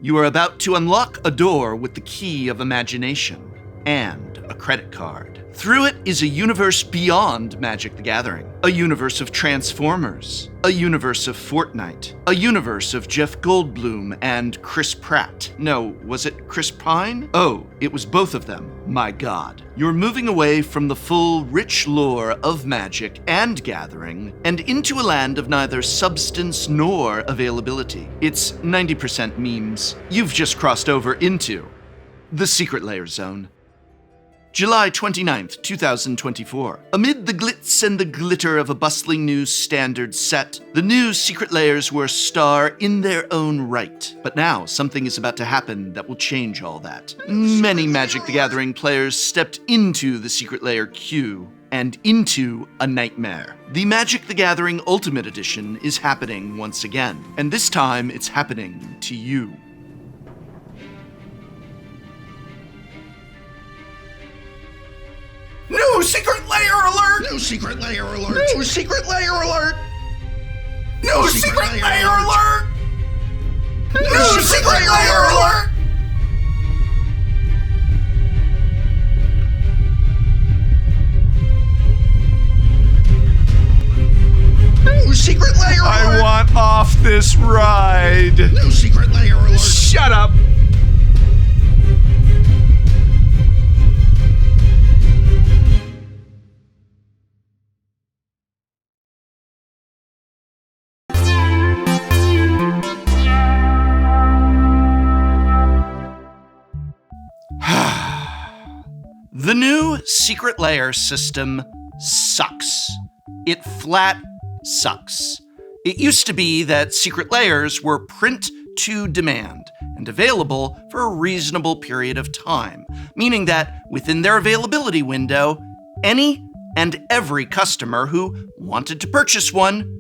You are about to unlock a door with the key of imagination and a credit card. Through it is a universe beyond Magic the Gathering. A universe of Transformers. A universe of Fortnite. A universe of Jeff Goldblum and Chris Pratt. No, was it Chris Pine? Oh, it was both of them. My God. You're moving away from the full, rich lore of Magic and Gathering and into a land of neither substance nor availability. It's 90% memes. You've just crossed over into the Secret Lair Zone. July 29th, 2024. Amid the glitz and the glitter of a bustling new standard set, the new Secret Lairs were a star in their own right. But now, something is about to happen that will change all that. Many Magic the Gathering players stepped into the Secret Lair queue and into a nightmare. The Magic the Gathering Ultimate Edition is happening once again, and this time it's happening to you. New Secret Lair alert! New Secret Lair alert! New Secret Lair alert! New Secret Lair alert! New Secret Lair alert! New Secret Lair alert! I want off this ride! New Secret Lair alert! Shut up! The new Secret Lair system sucks. It flat sucks. It used to be that Secret Lairs were print to demand and available for a reasonable period of time, meaning that within their availability window, any and every customer who wanted to purchase one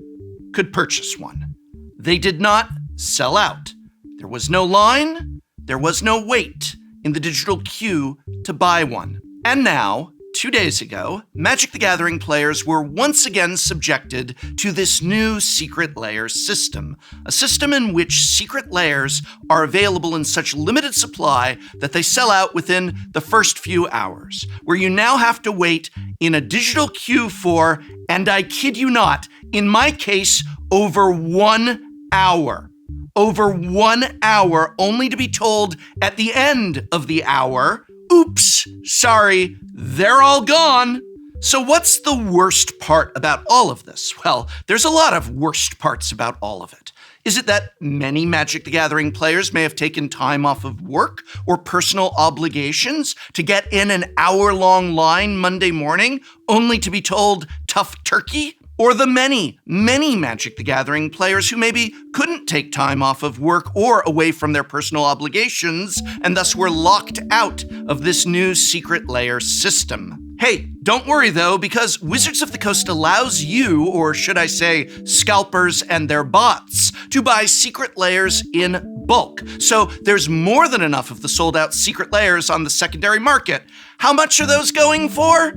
could purchase one. They did not sell out. There was no line, there was no wait in the digital queue to buy one. And now, 2 days ago, Magic the Gathering players were once again subjected to this new Secret Lair system, a system in which Secret Lairs are available in such limited supply that they sell out within the first few hours, where you now have to wait in a digital queue for, and I kid you not, in my case, over 1 hour. Over 1 hour, only to be told at the end of the hour, oops, sorry, they're all gone. So what's the worst part about all of this? Well, there's a lot of worst parts about all of it. Is it that many Magic the Gathering players may have taken time off of work or personal obligations to get in an hour-long line Monday morning, only to be told tough turkey? Or the many Magic the Gathering players who maybe couldn't take time off of work or away from their personal obligations and thus were locked out of this new Secret Lair system. Hey, don't worry though, because Wizards of the Coast allows you, or should I say scalpers and their bots, to buy Secret Lairs in bulk. So there's more than enough of the sold out Secret Lairs on the secondary market. How much are those going for?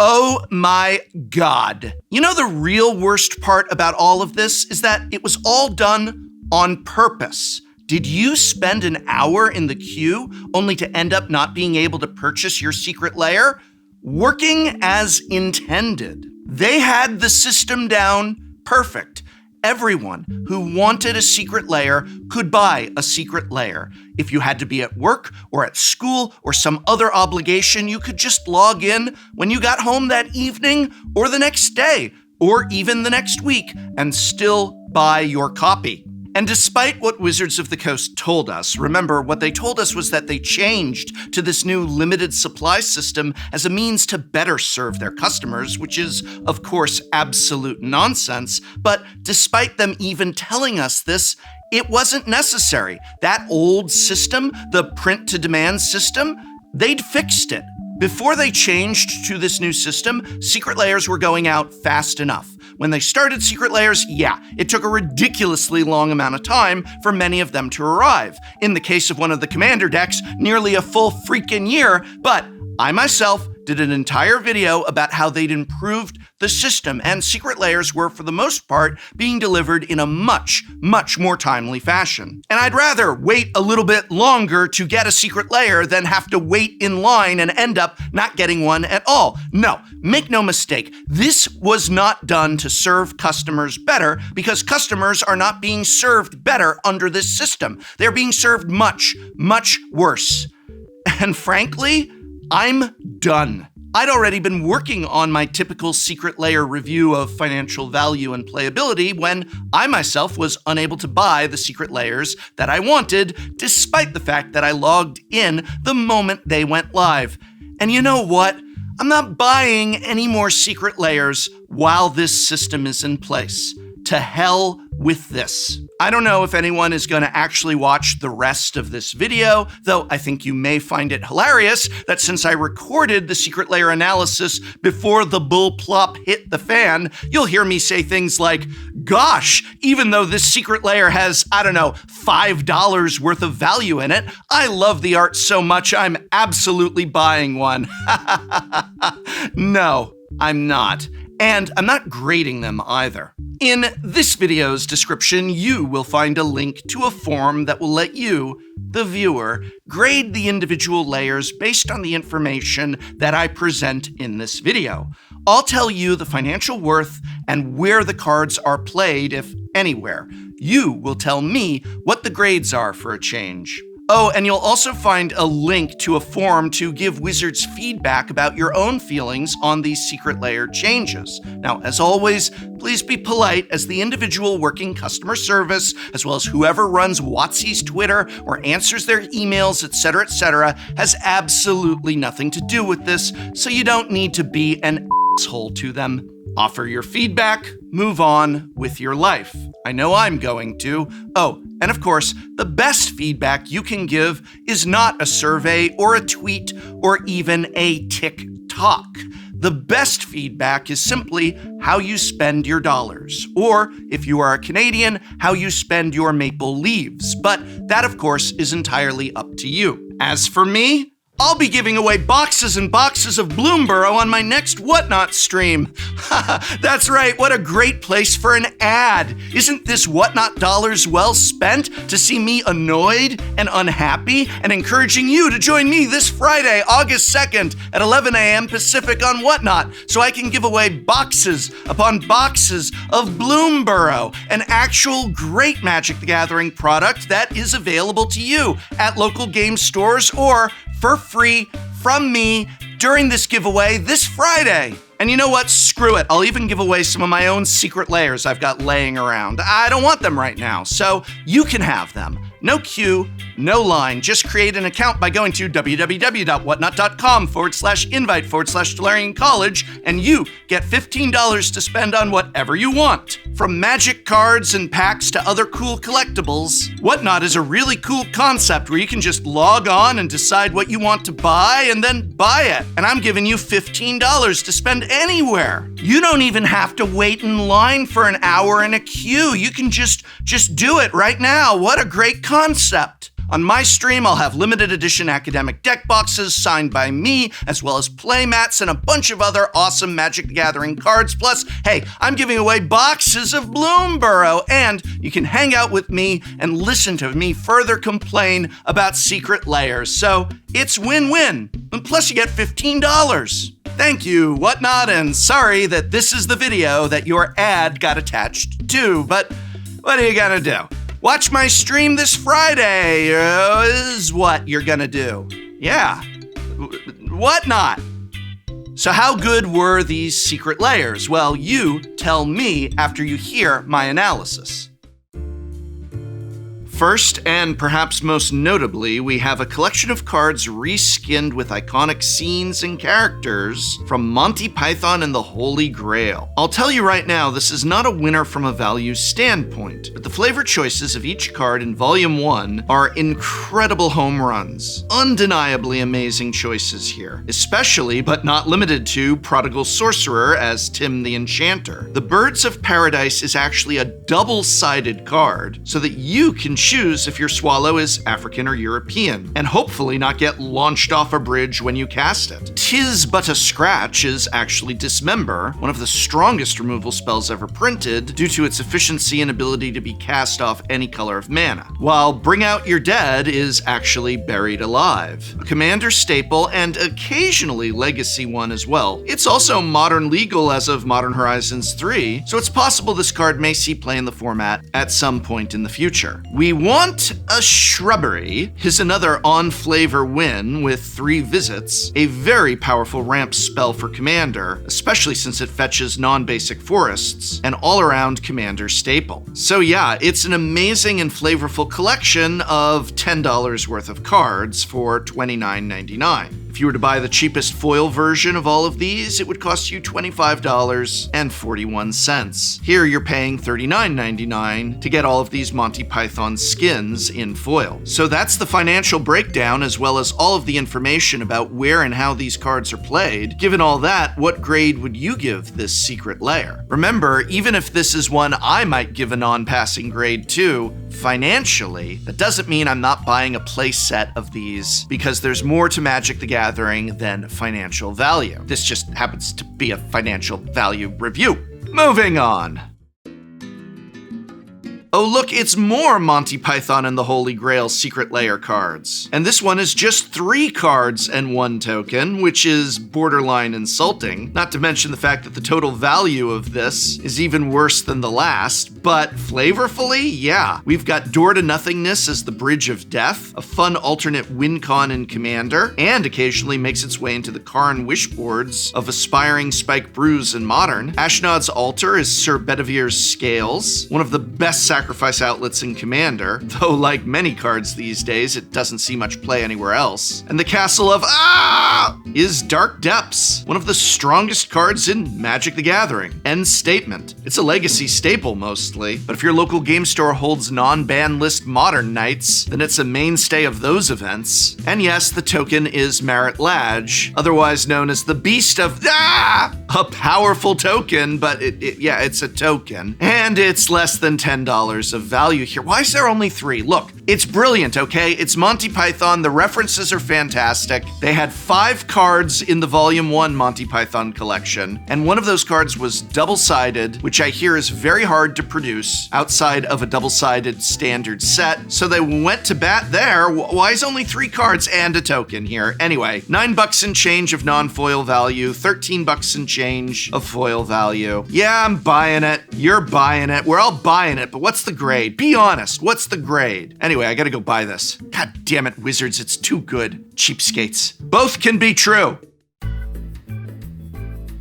Oh my God. You know the real worst part about all of this is that it was all done on purpose. Did you spend an hour in the queue only to end up not being able to purchase your Secret Lair? Working as intended. They had the system down perfect. Everyone who wanted a Secret Lair could buy a Secret Lair. If you had to be at work or at school or some other obligation, you could just log in when you got home that evening or the next day or even the next week and still buy your copy. And despite what Wizards of the Coast told us, remember, what they told us was that they changed to this new limited supply system as a means to better serve their customers, which is, of course, absolute nonsense. But despite them even telling us this, it wasn't necessary. That old system, the print-to-demand system, they'd fixed it. Before they changed to this new system, Secret Lairs were going out fast enough. When they started Secret Lairs, yeah, it took a ridiculously long amount of time for many of them to arrive. In the case of one of the Commander decks, nearly a full freaking year, but I myself did an entire video about how they'd improved the system, and secret layers were, for the most part, being delivered in a much, much more timely fashion. And I'd rather wait a little bit longer to get a secret layer than have to wait in line and end up not getting one at all. No, make no mistake, this was not done to serve customers better, because customers are not being served better under this system. They're being served much, much worse. And frankly, I'm done. I'd already been working on my typical secret layer review of financial value and playability when I myself was unable to buy the secret layers that I wanted, despite the fact that I logged in the moment they went live. And you know what? I'm not buying any more secret layers while this system is in place. To hell with this. I don't know if anyone is going to actually watch the rest of this video, though I think you may find it hilarious that since I recorded the secret layer analysis before the bull plop hit the fan, you'll hear me say things like, gosh, even though this secret layer has, $5 worth of value in it, I love the art so much I'm absolutely buying one. No, I'm not. And I'm not grading them either. In this video's description, you will find a link to a form that will let you, the viewer, grade the individual layers based on the information that I present in this video. I'll tell you the financial worth and where the cards are played, if anywhere. You will tell me what the grades are for a change. Oh, and you'll also find a link to a form to give Wizards feedback about your own feelings on these secret layer changes. Now, as always, please be polite, as the individual working customer service, as well as whoever runs WotC's Twitter or answers their emails, etc., has absolutely nothing to do with this, so you don't need to be an asshole to them. Offer your feedback, move on with your life. I know I'm going to. Oh, and of course, the best feedback you can give is not a survey or a tweet or even a TikTok. The best feedback is simply how you spend your dollars, or if you are a Canadian, how you spend your maple leaves. But that, of course, is entirely up to you. As for me, I'll be giving away boxes and boxes of Bloomborough on my next Whatnot stream. That's right, what a great place for an ad. Isn't this Whatnot dollars well spent to see me annoyed and unhappy and encouraging you to join me this Friday, August 2nd at 11 a.m. Pacific on Whatnot so I can give away boxes upon boxes of Bloomborough, an actual great Magic the Gathering product that is available to you at local game stores or for free from me during this giveaway this Friday. And you know what? Screw it. I'll even give away some of my own secret layers I've got laying around. I don't want them right now, so you can have them. No queue, no line. Just create an account by going to www.whatnot.com/invite/Tolarian College, and you get $15 to spend on whatever you want. From magic cards and packs to other cool collectibles, Whatnot is a really cool concept where you can just log on and decide what you want to buy and then buy it. And I'm giving you $15 to spend anywhere. You don't even have to wait in line for an hour in a queue. You can just do it right now. What a great concept. On my stream, I'll have limited edition academic deck boxes signed by me, as well as playmats and a bunch of other awesome Magic the Gathering cards. Plus, hey, I'm giving away boxes of Bloomborough, and you can hang out with me and listen to me further complain about secret layers. So it's win-win. And plus, you get $15. Thank you, Whatnot, and sorry that this is the video that your ad got attached to, but what are you gonna do? Watch my stream this Friday is what you're gonna do. Yeah, Whatnot. So how good were these secret layers? Well, you tell me after you hear my analysis. First, and perhaps most notably, we have a collection of cards reskinned with iconic scenes and characters from Monty Python and the Holy Grail. I'll tell you right now, this is not a winner from a value standpoint, but the flavor choices of each card in Volume 1 are incredible home runs. Undeniably amazing choices here, especially, but not limited to, Prodigal Sorcerer as Tim the Enchanter. The Birds of Paradise is actually a double-sided card, so that you can choose if your swallow is African or European, and hopefully not get launched off a bridge when you cast it. Tis but a scratch is actually Dismember, one of the strongest removal spells ever printed due to its efficiency and ability to be cast off any color of mana, while Bring Out Your Dead is actually Buried Alive, a commander staple and occasionally legacy one as well. It's also modern legal as of Modern Horizons 3, so it's possible this card may see play in the format at some point in the future. We Want a Shrubbery is another on-flavor win with 3 visits, a very powerful ramp spell for commander, especially since it fetches non-basic forests, an all-around commander staple. So yeah, it's an amazing and flavorful collection of $10 worth of cards for $29.99. If you were to buy the cheapest foil version of all of these, it would cost you $25.41. Here you're paying $39.99 to get all of these Monty Python skins in foil. So that's the financial breakdown as well as all of the information about where and how these cards are played. Given all that, what grade would you give this Secret Lair? Remember, even if this is one I might give a non-passing grade to, financially, that doesn't mean I'm not buying a play set of these because there's more to Magic the Gathering than financial value. This just happens to be a financial value review. Moving on. Oh look, it's more Monty Python and the Holy Grail Secret Lair cards. And this one is just 3 cards and 1 token, which is borderline insulting. Not to mention the fact that the total value of this is even worse than the last, but flavorfully, yeah. We've got Door to Nothingness as the Bridge of Death, a fun alternate win con in Commander, and occasionally makes its way into the Karn wish boards of Aspiring, Spike Brews, and Modern. Ashnod's Altar is Sir Bedivere's Scales, one of the best sacrifice outlets in Commander, though like many cards these days, it doesn't see much play anywhere else. And the Castle of is Dark Depths, one of the strongest cards in Magic the Gathering. End statement. It's a legacy staple mostly, but if your local game store holds non-ban list Modern Nights, then it's a mainstay of those events. And yes, the token is Marit Lage, otherwise known as the Beast of a powerful token, but it's a token. And it's less than $10 of value here. Why is there only 3? Look, it's brilliant, okay? It's Monty Python. The references are fantastic. They had 5 cards in the Volume 1 Monty Python collection, and one of those cards was double-sided, which I hear is very hard to produce outside of a double-sided standard set, so they went to bat there. Why is only 3 cards and a token here? Anyway, $9 and change of non-foil value, $13 and change of foil value. Yeah, I'm buying it. You're buying it. We're all buying it, but what's the grade? Be honest, what's the grade? Anyway, I gotta go buy this. God damn it, Wizards, it's too good. Cheapskates. Both can be true.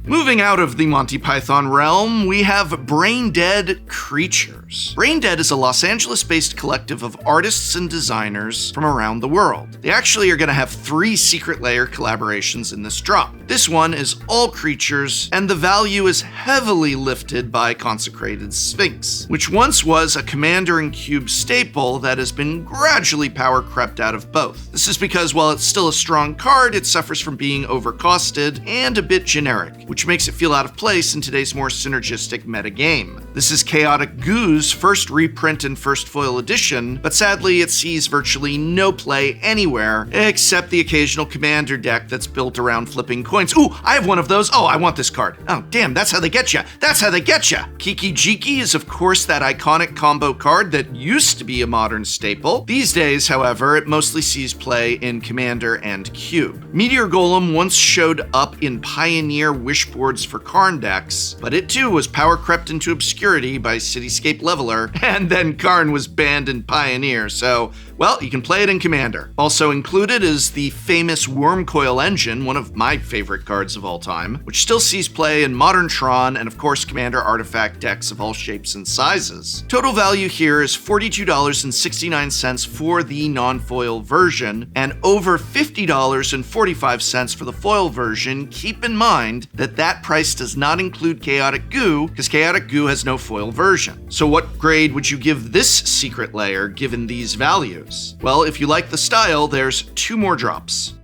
Moving out of the Monty Python realm, we have Brain Dead Creatures. Brain Dead is a Los Angeles-based collective of artists and designers from around the world. They actually are going to have 3 Secret Lair collaborations in this drop. This one is all creatures, and the value is heavily lifted by Consecrated Sphinx, which once was a Commander and Cube staple that has been gradually power crept out of both. This is because while it's still a strong card, it suffers from being overcosted and a bit generic, which makes it feel out of place in today's more synergistic metagame. This is Chaotic Goo's first reprint and first foil edition, but sadly it sees virtually no play anywhere, except the occasional Commander deck that's built around flipping coins. Ooh, I have one of those. Oh, I want this card. Oh, damn, that's how they get ya. That's how they get ya. Kiki Jiki is, of course, that iconic combo card that used to be a Modern staple. These days, however, it mostly sees play in Commander and Cube. Meteor Golem once showed up in Pioneer wish boards for Karn decks, but it too was power crept into obscurity by Cityscape Leveler, and then Karn was banned in Pioneer, so, well, you can play it in Commander. Also included is the famous Wormcoil Engine, one of my favorite cards of all time, which still sees play in Modern Tron and, of course, Commander artifact decks of all shapes and sizes. Total value here is $42.69 for the non-foil version, and over $50.45 for the foil version. Keep in mind that price does not include Chaotic Goo, because Chaotic Goo has no foil version. So what grade would you give this Secret Lair given these values? Well, if you like the style, there's 2 more drops.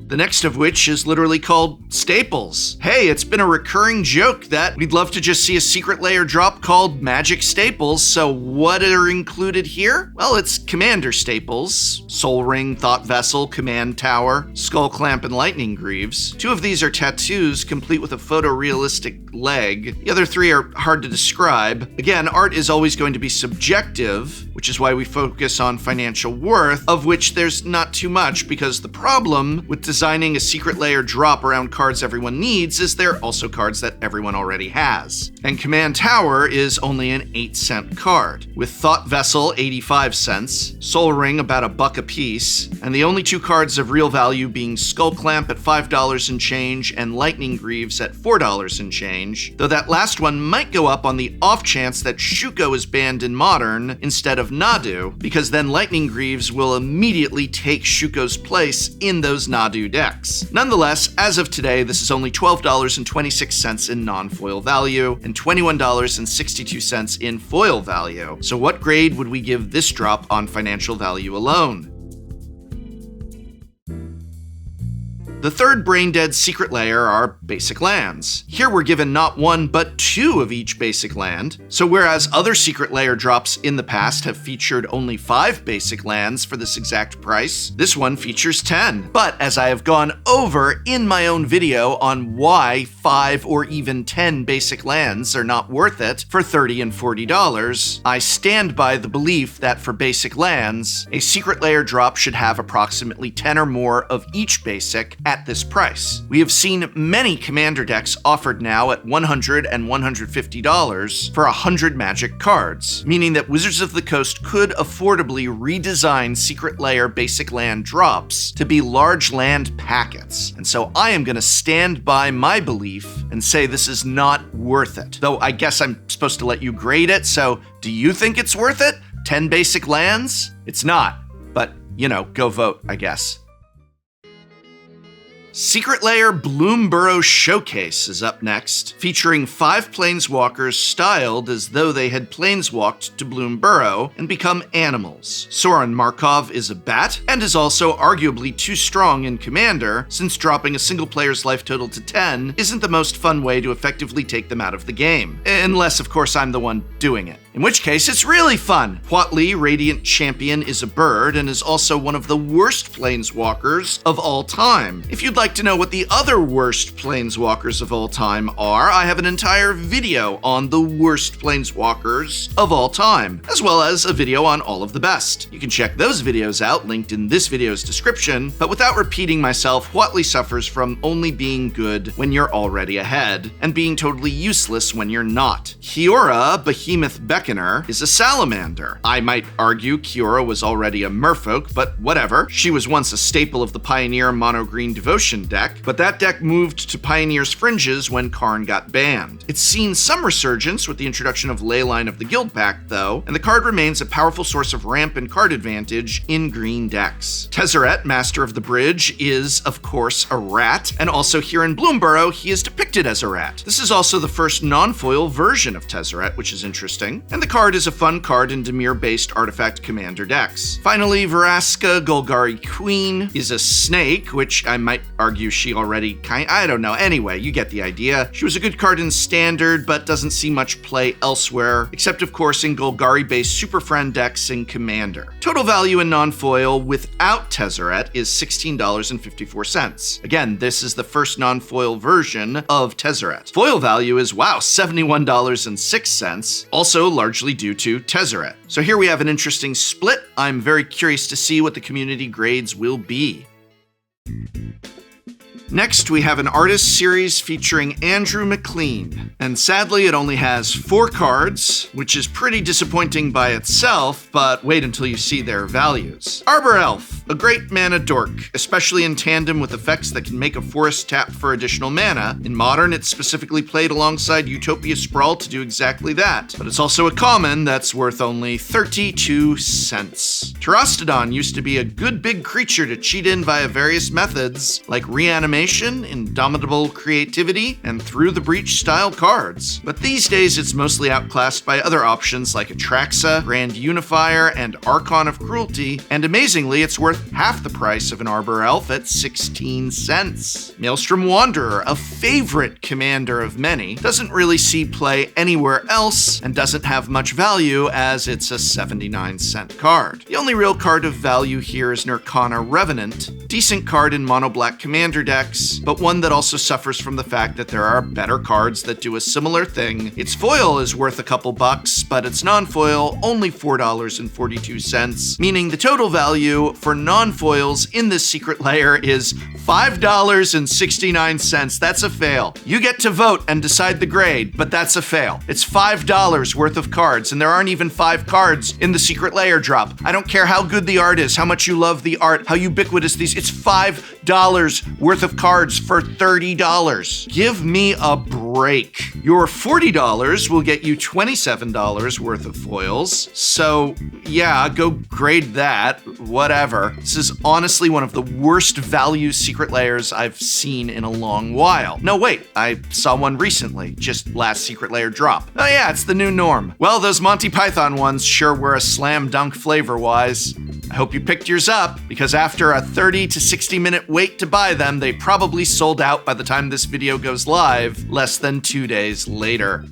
The The next of which is literally called Staples. Hey, it's been a recurring joke that we'd love to just see a secret layer drop called Magic Staples, so what are included here? Well, it's Commander Staples, Soul Ring, Thought Vessel, Command Tower, Skull Clamp, and Lightning Greaves. 2 of these are tattoos, complete with a photorealistic leg. The other 3 are hard to describe. Again, art is always going to be subjective, which is why we focus on financial worth, of which there's not too much, because the problem with designing a secret layer drop around cards everyone needs is they're also cards that everyone already has. And Command Tower is only an 8-cent card, with Thought Vessel 85 cents, Soul Ring about $1 a piece, and the only 2 cards of real value being Skull Clamp at $5 and change and Lightning Greaves at $4 and change, though that last one might go up on the off chance that Shuko is banned in Modern instead of Nadu, because then Lightning Greaves will immediately take Shuko's place in those Nadu decks. Nonetheless, as of today, this is only $12.26 in non-foil value and $21.62 in foil value. So what grade would we give this drop on financial value alone? The third brain-dead secret layer are basic lands. Here we're given not 1, but 2 of each basic land. So whereas other secret layer drops in the past have featured only 5 basic lands for this exact price, this one features 10. But as I have gone over in my own video on why 5 or even 10 basic lands are not worth it for $30 and $40, I stand by the belief that for basic lands, a secret layer drop should have approximately 10 or more of each basic at this price. We have seen many commander decks offered now at $100 and $150 for 100 magic cards, meaning that Wizards of the Coast could affordably redesign secret layer basic land drops to be large land packets. And so I am going to stand by my belief and say this is not worth it. Though I guess I'm supposed to let you grade it, so do you think it's worth it? 10 basic lands? It's not, but go vote, I guess. Secret Layer Bloomburrow Showcase is up next, featuring 5 planeswalkers styled as though they had planeswalked to Bloomburrow and become animals. Soren Markov is a bat, and is also arguably too strong in Commander, since dropping a single player's life total to 10 isn't the most fun way to effectively take them out of the game. Unless, of course, I'm the one doing it. In which case, it's really fun. Huatli, Radiant Champion, is a bird and is also one of the worst planeswalkers of all time. If you'd like to know what the other worst planeswalkers of all time are, I have an entire video on the worst planeswalkers of all time, as well as a video on all of the best. You can check those videos out, linked in this video's description, but without repeating myself, Huatli suffers from only being good when you're already ahead, and being totally useless when you're not. Kiora, Behemoth Beckoner, is a salamander. I might argue Kiora was already a merfolk, but whatever. She was once a staple of the Pioneer mono-green Devotion deck, but that deck moved to Pioneer's Fringes when Karn got banned. It's seen some resurgence with the introduction of Leyline of the Guild Pack, though, and the card remains a powerful source of ramp and card advantage in green decks. Tezzeret, Master of the Bridge, is, of course, a rat, and also here in Bloomburrow, he is depicted as a rat. This is also the first non-foil version of Tezzeret, which is interesting, and the card is a fun card in Dimir-based artifact commander decks. Finally, Vraska Golgari Queen is a snake, which I might argue she already I don't know. Anyway, you get the idea. She was a good card in Standard, but doesn't see much play elsewhere, except of course in Golgari-based Super Friend decks in Commander. Total value in non-foil without Tezzeret is $16.54. Again, this is the first non-foil version of Tezzeret. Foil value is, wow, $71.06, also largely due to Tezzeret. So here we have an interesting split. I'm very curious to see what the community grades will be. Next, we have an artist series featuring Andrew MacLeod, and sadly it only has 4 cards, which is pretty disappointing by itself, but wait until you see their values. Arbor Elf, a great mana dork, especially in tandem with effects that can make a forest tap for additional mana. In Modern, it's specifically played alongside Utopia Sprawl to do exactly that, but it's also a common that's worth only 32 cents. Terastodon used to be a good big creature to cheat in via various methods, like reanimation, Indomitable Creativity, and Through the Breach style cards. But these days it's mostly outclassed by other options like Atraxa, Grand Unifier, and Archon of Cruelty, and amazingly it's worth worth half the price of an Arbor Elf at 16 cents. Maelstrom Wanderer, a favorite commander of many, doesn't really see play anywhere else and doesn't have much value as it's a 79-cent card. The only real card of value here is Nirkana Revenant, decent card in mono-black commander decks, but one that also suffers from the fact that there are better cards that do a similar thing. Its foil is worth a couple bucks, but its non-foil only $4.42, meaning the total value for non-foils in this secret lair is $5.69. That's a fail. You get to vote and decide the grade, but that's a fail. It's $5 worth of cards, and there aren't even 5 cards in the secret lair drop. I don't care how good the art is, how much you love the art, how ubiquitous these. It's $5 worth of cards for $30. Give me a break. Your $40 will get you $27 worth of foils. So yeah, go grade that, whatever. This is honestly one of the worst value secret lairs I've seen in a long while. No, wait, I saw one recently, just last secret lair drop. Oh yeah, it's the new norm. Well, those Monty Python ones sure were a slam dunk flavor-wise. I hope you picked yours up, because after a 30 to 60 minute wait to buy them, they probably sold out by the time this video goes live, less than 2 days later.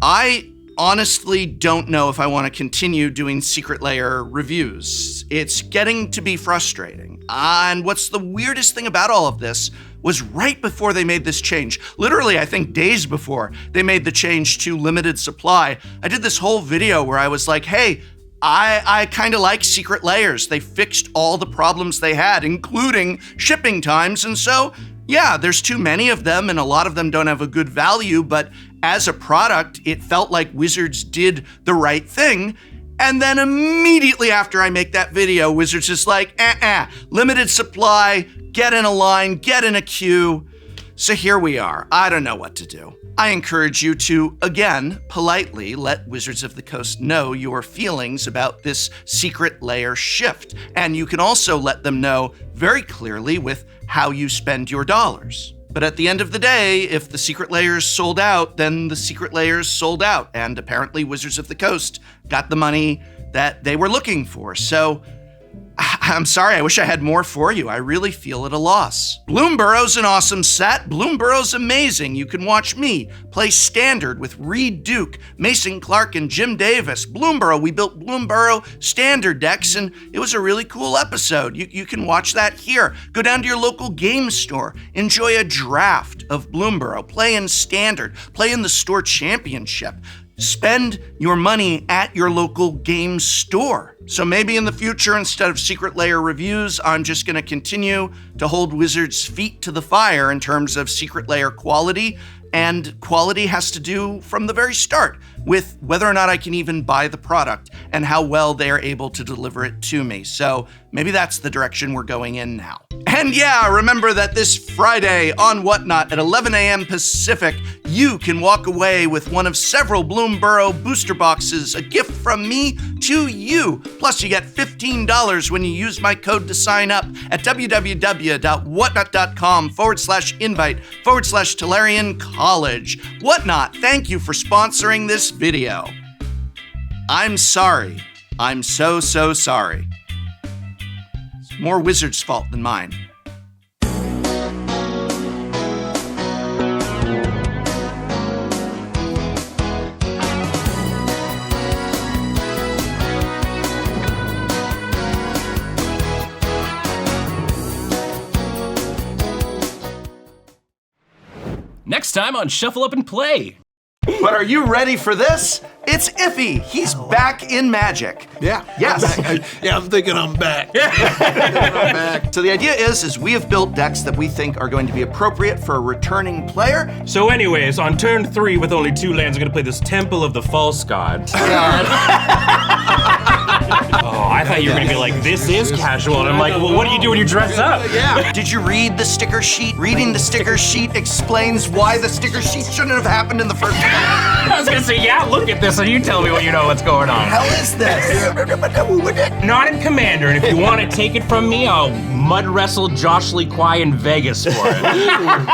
I honestly don't know if I want to continue doing secret lair reviews. It's getting to be frustrating. And what's the weirdest thing about all of this was right before they made this change, literally I think days before they made the change to limited supply, I did this whole video where I was like, hey, I kind of like secret lairs. They fixed all the problems they had, including shipping times. And so, yeah, there's too many of them and a lot of them don't have a good value, but as a product, it felt like Wizards did the right thing. And then immediately after I make that video, Wizards is like, limited supply, get in a line, get in a queue. So here we are. I don't know what to do. I encourage you to, again, politely let Wizards of the Coast know your feelings about this secret lair shift. And you can also let them know very clearly with how you spend your dollars. But at the end of the day, if the secret lairs sold out, then the secret lairs sold out. And apparently Wizards of the Coast got the money that they were looking for. So I'm sorry, I wish I had more for you. I really feel at a loss. Bloomburrow's an awesome set. Bloomburrow's amazing. You can watch me play Standard with Reed Duke, Mason Clark, and Jim Davis. Bloomburrow, we built Bloomburrow Standard decks, and it was a really cool episode. You can watch that here. Go down to your local game store. Enjoy a draft of Bloomburrow. Play in Standard. Play in the store championship. Spend your money at your local game store. So maybe in the future, instead of secret lair reviews, I'm just going to continue to hold Wizards' feet to the fire in terms of secret lair quality. And quality has to do from the very start with whether or not I can even buy the product and how well they are able to deliver it to me. So maybe that's the direction we're going in now. And yeah, remember that this Friday on Whatnot at 11 a.m. Pacific, you can walk away with one of several Bloomburrow booster boxes, a gift from me to you. Plus, you get $15 when you use my code to sign up at www.whatnot.com/invite/Tolarian College. Whatnot, thank you for sponsoring this video. I'm sorry. I'm so sorry. It's more Wizards' fault than mine. Next time on Shuffle Up and Play. But are you ready for this? It's Iffy. He's back in Magic. Yeah. Yes. I'm thinking I'm back. I'm back. So the idea is we have built decks that we think are going to be appropriate for a returning player. So anyways, on turn 3 with only 2 lands, I'm gonna play this Temple of the False God. Oh, I thought you were gonna be like, this is casual. And I'm like, well, what do you do when you dress up? Yeah. Did you read the sticker sheet? Reading the sticker sheet explains why the sticker sheet shouldn't have happened in the first place. I was gonna say, yeah, look at this and you tell me when you know what's going on. Hell is this? Not in Commander, and if you want to take it from me, I'll mud wrestle Josh Lee Kwai in Vegas for it.